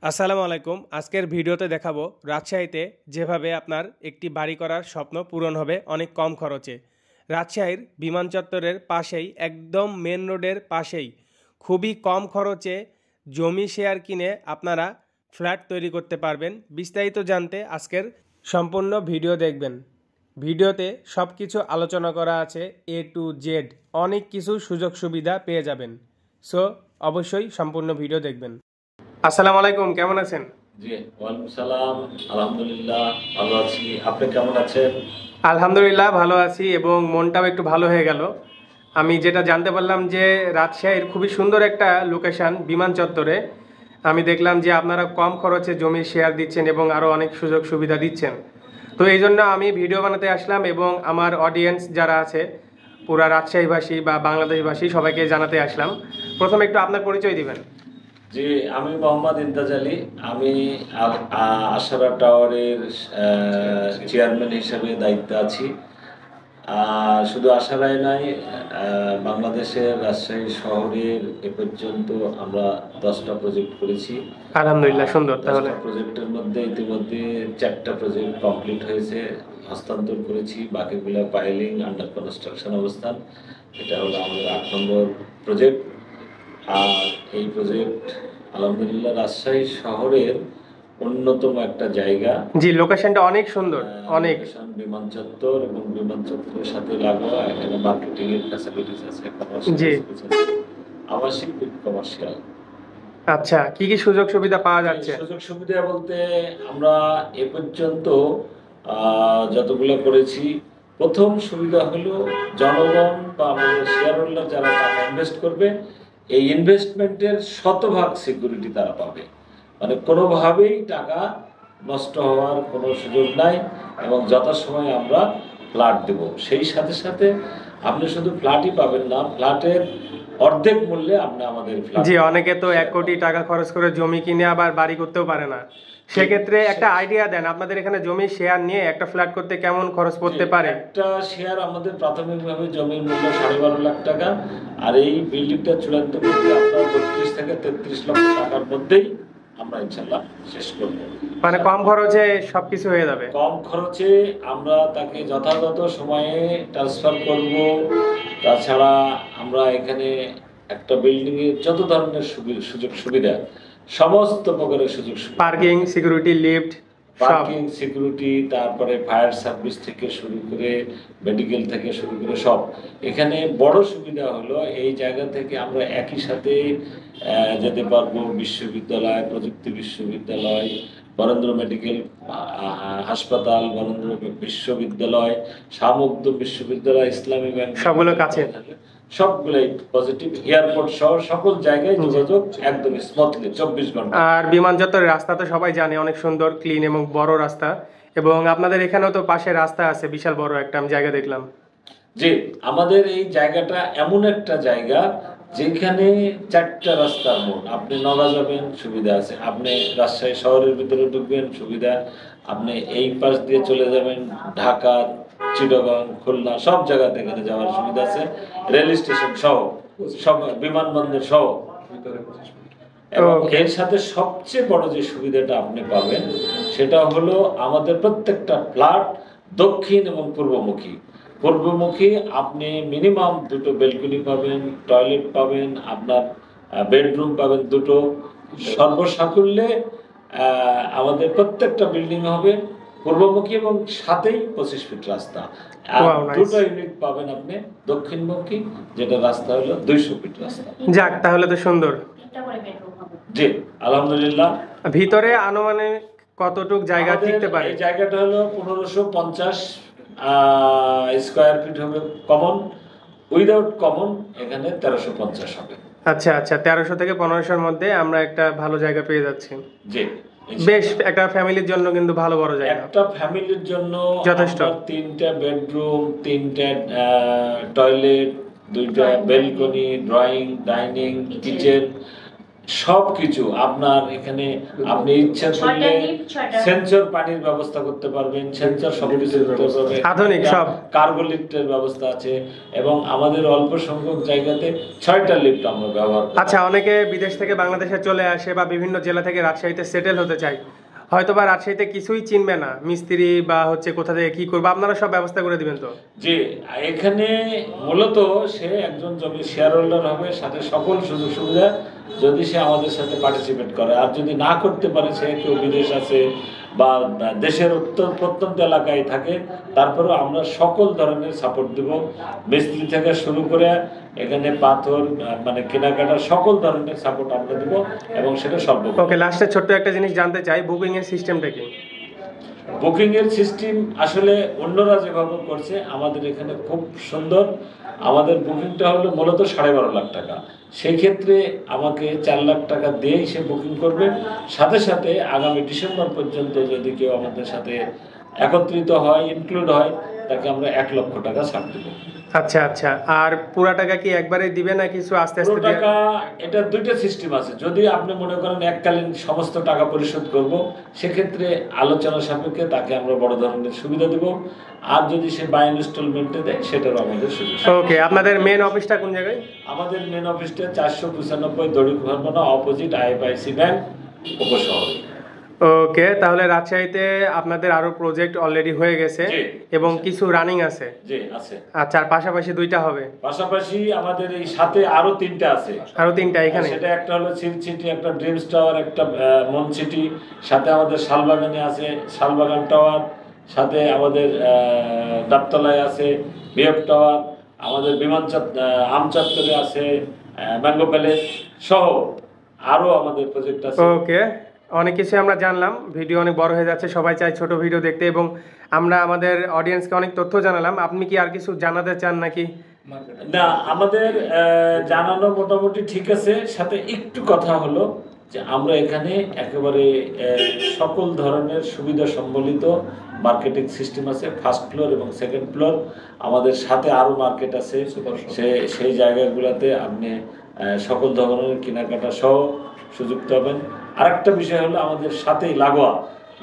আসসালামু আলাইকুম। আজকের ভিডিওতে দেখাবো রাজশাহীতে যেভাবে আপনার একটি বাড়ি করার স্বপ্ন পূরণ হবে অনেক কম খরচে। রাজশাহীর বিমান চত্বরের পাশেই, একদম মেন রোডের পাশেই খুবই কম খরচে জমি শেয়ার কিনে আপনারা ফ্ল্যাট তৈরি করতে পারবেন। বিস্তারিত জানতে আজকের সম্পূর্ণ ভিডিও দেখবেন। ভিডিওতে সব কিছু আলোচনা করা আছে, A to Z, অনেক কিছু সুযোগ সুবিধা পেয়ে যাবেন। সো অবশ্যই সম্পূর্ণ ভিডিও দেখবেন। আসসালামু আলাইকুম, কেমন আছেন? জি, ওয়ালাইকুম সালাম। আলহামদুলিল্লাহ ভালো আছি। আপনি কেমন আছেন? আলহামদুলিল্লাহ ভালো আছি এবং মনটাও একটু ভালো হয়ে গেল। আমি যেটা জানতে পারলাম যে রাজশাহীর খুবই সুন্দর একটা লোকেশন বিমান চত্বরে। আমি দেখলাম যে আপনারা কম খরচে জমি শেয়ার দিচ্ছেন এবং আরও অনেক সুযোগ সুবিধা দিচ্ছেন। তো এই জন্য আমি ভিডিও বানাতে আসলাম এবং আমার অডিয়েন্স যারা আছে পুরা রাজশাহীবাসী বা বাংলাদেশবাসী সবাইকে জানাতে আসলাম। প্রথমে একটু আপনার পরিচয় দিবেন। জি, আমি মোহাম্মদ ইমতাজ আলী। আমি আশারা টাওয়ারের চেয়ারম্যান হিসেবে দায়িত্বে আছি। শুধু আশারায় নাই, বাংলাদেশের রাজশাহী শহরের এ পর্যন্ত আমরা 10টা প্রজেক্ট করেছি। আলহামদুলিল্লাহ, সুন্দর। তাহলে প্রজেক্টের মধ্যে ইতিমধ্যে 4টা প্রজেক্ট কমপ্লিট হয়েছে, হস্তান্তর করেছি। বাকিগুলো পাইলিং, আন্ডার কনস্ট্রাকশন অবস্থান। এটা হলো আমাদের 8 নম্বর প্রজেক্ট। আর এই প্রজেক্ট আলহামদুলিল্লাহ রাজশাহী শহরের অন্যতম একটা জায়গা। জি, লোকেশনটা অনেক সুন্দর, অনেক বিমান চত্বর এবং বিমান চত্বরের সাথে লাগোয়া এখানে মার্কেটিং এর ফ্যাসিলিটিস আছে, জি, আবাসিক কমার্শিয়াল। আচ্ছা, কি কি সুযোগ সুবিধা পাওয়া যাচ্ছে? সুযোগ সুবিধা বলতে আমরা এ পর্যন্ত যতগুলো করেছি, প্রথম সুবিধা হলো জনগণ বা আমাদের শেয়ার হোল্ডার যারা টাকা ইনভেস্ট করবে, এই ইনভেস্টমেন্টের শতভাগ সিকিউরিটি তারা পাবে। মানে কোনোভাবেই টাকা নষ্ট হওয়ার কোনো সুযোগ নাই এবং যথাসময়ে আমরা ফ্ল্যাট দেব। সেই সাথে সাথে আপনি শুধু ফ্ল্যাটই পাবেন না, ফ্ল্যাটের অর্ধেক মূল্যে আপনি আমাদের ফ্ল্যাট। জি, অনেকে তো 1 কোটি টাকা খরচ করে জমি কিনে আবার বাড়ি করতেও পারে না। সেক্ষেত্রে একটা আইডিয়া দেন, আপনাদের এখানে জমি শেয়ার নিয়ে একটা ফ্ল্যাট করতে কেমন খরচ পড়তে পারে? একটা শেয়ার আমাদের প্রাথমিকভাবে জমির মূল্য 12.5 লাখ টাকা। আর এই বিল্ডিংটা চূড়ান্ত করতে আপনার 32 থেকে 33 লক্ষ টাকার মধ্যেই আমরা ইনশাল্লাহ শেষ করব। মানে কম খরচে সবকিছু হয়ে যাবে। কম খরচে আমরা তাকে যথাযথ সময়ে ট্রান্সফার করব। তাছাড়া আমরা এখানে একটা বিল্ডিং এর যত ধরনের সুযোগ সুবিধা, সমস্ত প্রকারের সুযোগ সুবিধা, parking, security, lift, parking, security, তারপরে ফায়ার সার্ভিস থেকে শুরু করে মেডিকেল থেকে শুরু করে সব। এখানে বড় সুবিধা হলো এই জায়গা থেকে আমরা একই সাথে যেতে পারবো বিশ্ববিদ্যালয়, প্রযুক্তি বিশ্ববিদ্যালয়, বরেন্দ্র মেডিকেল হাসপাতাল, বরেন্দ্র বিশ্ববিদ্যালয়, শামুকদ বিশ্ববিদ্যালয়, ইসলামী ব্যাংক, সবগুলো কাছে, সবগুলোই পজিটিভ। এয়ারপোর্ট সহ সকল জায়গায় যোগাযোগ একদম স্মুথলি 24 ঘন্টা। আর বিমান চত্বরের রাস্তা তো সবাই জানে, অনেক সুন্দর, ক্লিন এবং বড় রাস্তা। এবং আপনাদের এখানেও তো পাশে রাস্তা আছে বিশাল বড় একটা, আমি জায়গা দেখলাম। জি, আমাদের এই জায়গাটা এমন একটা জায়গা যেখানে 4টা রাস্তার মোড়। আপনি নগা যাবেন, সুবিধা আছে। আপনি রাজশাহী শহরের ভিতরে ঢুকবেন, সুবিধা। আপনি এই পাশ দিয়ে চলে যাবেন ঢাকা, চিটাগং, খুলনা, সব জায়গাতে এখানে যাওয়ার সুবিধা আছে। রেল স্টেশন সহ, সব বিমানবন্দর সহ। এবং এর সাথে সবচেয়ে বড় যে সুবিধাটা আপনি পাবেন সেটা হলো আমাদের প্রত্যেকটা ফ্ল্যাট দক্ষিণ এবং পূর্বমুখী। পূর্বমুখী আপনি মিনিমাম 2টো বেলকনি পাবেন, টয়লেট পাবেন, আপনার বেডরুম পাবেন 2টো। সর্বসাকুল্যে আমাদের প্রত্যেকটা বিল্ডিং হবে পূর্বমুখী এবং সাথেই 25 ফিট রাস্তা। আর 2টো ইউনিট পাবেন আপনি দক্ষিণমুখী, যেটা রাস্তা হলো 200 ফিট রাস্তা। যাক, তাহলে তো সুন্দর। জি, আলহামদুলিল্লাহ। ভিতরে আনুমানিক কতটুক জায়গা টিকতে পারে? এই জায়গাটা হলো 1550 স্কয়ার ফিট হবে কমন। উইদাউট কমন এখানে 1350 হবে। আচ্ছা আচ্ছা, 1300 থেকে 1500-র মধ্যে আমরা একটা ভালো জায়গা পেয়ে যাচ্ছি। জি, বেশ, একটা ফ্যামিলির জন্য কিন্তু ভালো বড় জায়গা। একটা ফ্যামিলির জন্য যথেষ্ট। 3টা বেডরুম, 3টা টয়লেট, 2টা বেলকনি, ড্রয়িং, ডাইনিং, কিচেন, সবকিছু আপনার এখানে আপনি ইচ্ছা করলে সেন্সর পানির ব্যবস্থা করতে পারবেন, সেন্সর সবকিছু করতে পারবেন, আধুনিক সব কার্গো লিফটের ব্যবস্থা আছে এবং আমাদের অল্প সংখ্যক জায়গাতে 6টা লিফট আমরা ব্যবহার করি। আচ্ছা, অনেকে বিদেশ থেকে বাংলাদেশে চলে আসে বা বিভিন্ন জেলা থেকে রাজশাহীতে সেটেল হতে চায়, হয়তো বা রাজশাহীতে কিছুই চিনবে না, মিস্ত্রি বা হচ্ছে কোথা থেকে কি করবো, আপনারা সব ব্যবস্থা করে দিবেন তো? যে এখানে মূলত সে একজন জমি শেয়ার হোল্ডার হবে, সাথে সকল সুযোগ সুবিধা যদি সে আমাদের সাথে পার্টিসিপেট করে। আর যদি না করতে পারে, সে কেউ বিদেশ আছে বা দেশের প্রত্যন্ত এলাকায় থাকে, তারপরেও আমরা সকল ধরনের সাপোর্ট দেব, মিস্ত্রি থেকে শুরু করে এখানে পাথর মানে কেনাকাটা সকল ধরনের সাপোর্ট আমরা দেব এবং সেটা সর্ব। ওকে, লাস্টে ছোট্ট একটা জিনিস জানতে চাই, বুকিং এর সিস্টেমটা কি? বুকিং এর সিস্টেম আসলে অন্যরা যেভাবে করছে, আমাদের এখানে খুব সুন্দর। আমাদের বুকিংটা হলো মূলত 12.5 লাখ টাকা। সেই ক্ষেত্রে আমাকে 4 লাখ টাকা দিয়েই সে বুকিং করবে। সাথে সাথে আগামী ডিসেম্বর পর্যন্ত যদি কেউ আমাদের সাথে একত্রিত হয়, ইনক্লুড হয়, তাকে আমরা 1 লক্ষ টাকা ছাড় দেবো। আচ্ছা আচ্ছা, আর পুরো টাকা কি একবারে দিবে না কিছু আস্তে আস্তে? টাকা এটা দুইটা সিস্টেম আছে। যদি আপনি মনে করেন এককালীন সমস্ত টাকা পরিশোধ করব, সেক্ষেত্রে আলোচনা সাপেক্ষে তাকে আমরা বড় ধরনের সুবিধা দেব। আর যদি সে বাই ইনস্টলমেন্টে দেয়, সেটারও আমাদের সুবিধা। ওকে, আপনাদের মেন অফিসটা কোন জায়গায়? আমাদের মেন অফিসটা 495 দড়িক ভবন, অপোজিট আইএফআইসি ব্যাংক, উপশহর। ওকে, তাহলে রাজশাহীতে আপনাদের আরো প্রজেক্ট অলরেডি হয়ে গেছে এবং কিছু রানিং আছে? জি আছে। আচ্ছা, আর পাশাপাশি 2টা হবে? পাশাপাশি আমাদের এই সাথে আরো 3টা আছে। আরো 3টা এখানে? সেটা একটা হলো সিল্ক সিটি, একটা ড্রিমস টাওয়ার, একটা মন সিটি, সাথে আমাদের শালবাগানে আছে শালবাগান টাওয়ার, সাথে আমাদের ডাবতলায় আছে বিএফ টাওয়ার, আমাদের আমচত্বরে আছে ম্যাঙ্গো প্যালেস সহ আরো আমাদের প্রজেক্ট আছে। ওকে, অনেক কিছু আমরা জানলাম, ভিডিও অনেক বড় হয়ে যাচ্ছে, সবাই চায় ছোট ভিডিও দেখতে এবং আমরা আমাদের অডিয়েন্সকে অনেক তথ্য জানালাম। আপনি কি আর কিছু জানাতে চান নাকি? না, আমাদের জানানো মোটামুটি ঠিক আছে। সাথে একটু কথা হলো যে আমরা এখানে একেবারে সকল ধরনের সুবিধা সম্বলিত মার্কেটিং সিস্টেম আছে। ফার্স্ট ফ্লোর এবং সেকেন্ড ফ্লোর, আমাদের সাথে আরো মার্কেট আছে, সেই জায়গাগুলোতে আপনি সকল ধরনের কেনাকাটা সহ সুযোগ পাবেন। আরেকটা বিষয় হলো আমাদের সাথেই লাগোয়া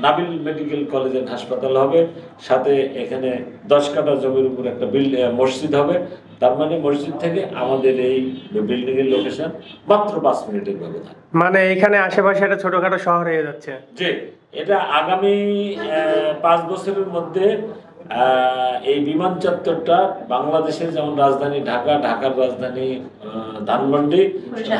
নাবিল মেডিকেল কলেজ এন্ড হাসপাতাল হবে, সাথে এখানে 10 কাঠা জমির উপর একটা মসজিদ হবে। তার মানে মসজিদ থেকে আমাদের এই বিল্ডিং এর লোকেশন মাত্র 5 মিনিটের ব্যবধান। মানে এখানে আশেপাশে একটা ছোটখাটো শহর হয়ে যাচ্ছে। যে এটা আগামী 5 বছরের মধ্যে এই বিমান চত্বরটা বাংলাদেশের যেমন রাজধানী ঢাকা, ঢাকার রাজধানী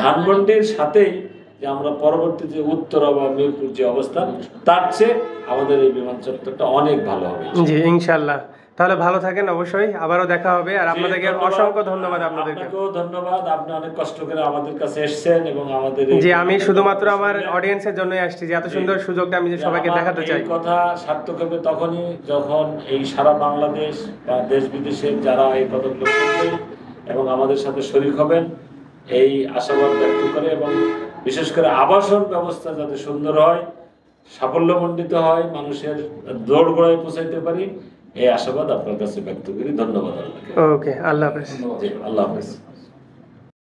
ধানমন্ডির সাথেই যে আমরা পরবর্তী যে উত্তরা বা মিরপুর যে অবস্থান, তার চেয়ে আমাদের এই বিমান চত্বরটা অনেক ভালো হবে। জি ইনশাআল্লাহ। তাহলে ভালো থাকেন, অবশ্যই আবারও দেখা হবে। আর আপনাদেরকে অসংখ্য ধন্যবাদ। আপনাদেরকে ধন্যবাদ, আপনি অনেক কষ্ট করে আমাদের কাছে এসেছেন এবং আমাদের জি, আমি শুধুমাত্র আমার অডিয়েন্সের জন্যই আসছি যে এত সুন্দর সুযোগটা আমি যে সবাইকে দেখাতে চাই। এই কথা সার্থক হবে তখনই যখন এই সারা বাংলাদেশ বা দেশ বিদেশের যারা এই পদক লক্ষ্য এবং আমাদের সাথে শরীক হবেন, এই আশাবাদ ব্যক্ত করে এবং বিশেষ করে আবাসন ব্যবস্থা যাতে সুন্দর হয়, সাফল্যমণ্ডিত হয়, মানুষের দৌড়গোড়ায় পৌঁছাইতে পারি, এই আশাবাদ আপনার কাছে ব্যক্ত করি। ধন্যবাদ আপনাকে। ওকে, আল্লাহ হাফেজ। আল্লাহ হাফেজ।